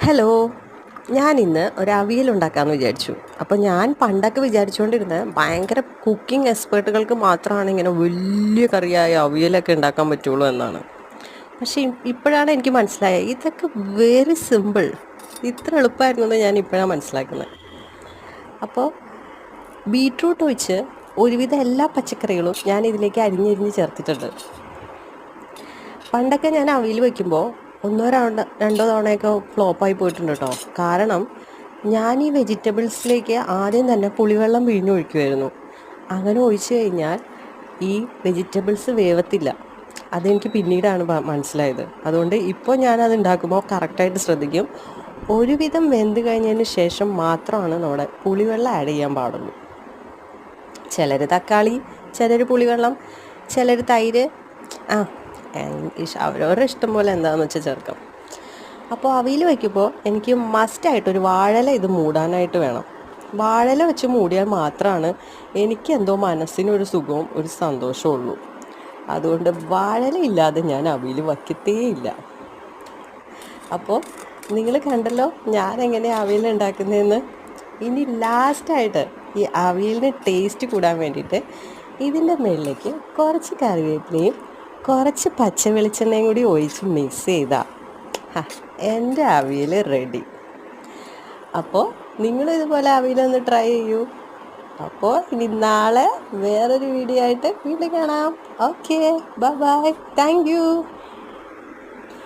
Hello, ഞാനിന്ന് ഒരു അവിയൽ ഉണ്ടാക്കാമെന്ന് വിചാരിച്ചു. അപ്പോൾ ഞാൻ പണ്ടൊക്കെ വിചാരിച്ചുകൊണ്ടിരുന്നത് ഭയങ്കര കുക്കിംഗ് എക്സ്പേർട്ടുകൾക്ക് മാത്രമാണ് ഇങ്ങനെ വലിയ കറിയായ അവിയലൊക്കെ ഉണ്ടാക്കാൻ പറ്റുള്ളൂ എന്നാണ്. പക്ഷേ ഇപ്പോഴാണ് എനിക്ക് മനസ്സിലായത് ഇതൊക്കെ വെരി സിമ്പിൾ. ഇത്ര എളുപ്പമായിരുന്നു എന്ന് ഞാൻ ഇപ്പോഴാണ് മനസ്സിലാക്കുന്നത്. അപ്പോൾ ബീട്രൂട്ട് ഒഴിച്ച് ഒരുവിധം എല്ലാ പച്ചക്കറികളും ഞാൻ ഇതിലേക്ക് അരിഞ്ഞരിഞ്ഞ് ചേർത്തിട്ടുണ്ട്. പണ്ടൊക്കെ ഞാൻ അവിയൽ വയ്ക്കുമ്പോൾ രണ്ടോ തവണയൊക്കെ ഫ്ലോപ്പായി പോയിട്ടുണ്ട് കേട്ടോ. കാരണം ഞാൻ ഈ വെജിറ്റബിൾസിലേക്ക് ആദ്യം തന്നെ പുളിവെള്ളം പിഴിഞ്ഞൊഴിക്കുമായിരുന്നു. അങ്ങനെ ഒഴിച്ചു കഴിഞ്ഞാൽ ഈ വെജിറ്റബിൾസ് വേവത്തില്ല. അതെനിക്ക് പിന്നീടാണ് മനസ്സിലായത്. അതുകൊണ്ട് ഇപ്പോൾ ഞാനത് ഉണ്ടാക്കുമ്പോൾ കറക്റ്റായിട്ട് ശ്രദ്ധിക്കും. ഒരുവിധം വെന്ത് കഴിഞ്ഞതിന് ശേഷം മാത്രമാണ് നമ്മുടെ പുളിവെള്ളം ആഡ് ചെയ്യാൻ പാടുള്ളൂ. ചിലർ തക്കാളി, ചിലർ പുളിവെള്ളം, ചിലർ തൈര്, അവരവരുടെ ഇഷ്ടം പോലെ എന്താണെന്ന് വെച്ചാൽ ചേർക്കാം. അപ്പോൾ അവിയൽ വയ്ക്കുമ്പോൾ എനിക്ക് മസ്റ്റായിട്ടൊരു വാഴയില ഇത് മൂടാനായിട്ട് വേണം. വാഴയില വെച്ച് മൂടിയാൽ മാത്രമാണ് എനിക്കെന്തോ മനസ്സിനൊരു സുഖവും ഒരു സന്തോഷവും ഉള്ളൂ. അതുകൊണ്ട് വാഴയില ഇല്ലാതെ ഞാൻ അവിയൽ വയ്ക്കത്തേയില്ല. അപ്പോൾ നിങ്ങൾ കണ്ടല്ലോ ഞാൻ എങ്ങനെ അവിയൽ ഉണ്ടാക്കുന്നതെന്ന്. ഇനി ലാസ്റ്റായിട്ട് ഈ അവിയലിന് ടേസ്റ്റ് കൂടാൻ വേണ്ടിയിട്ട് ഇതിൻ്റെ മുകളിലേക്ക് കുറച്ച് കറിവേപ്പിലയും കുറച്ച് പച്ച വെളിച്ചെണ്ണയും കൂടി ഒഴിച്ച് മിക്സ് ചെയ്താൽ എൻ്റെ അവിയൽ റെഡി. അപ്പോൾ നിങ്ങളിതുപോലെ അവിയലൊന്ന് ട്രൈ ചെയ്യൂ. അപ്പോൾ ഇനി നാളെ വേറൊരു വീഡിയോ ആയിട്ട് വീണ്ടും കാണാം. Okay, bye bye, thank you.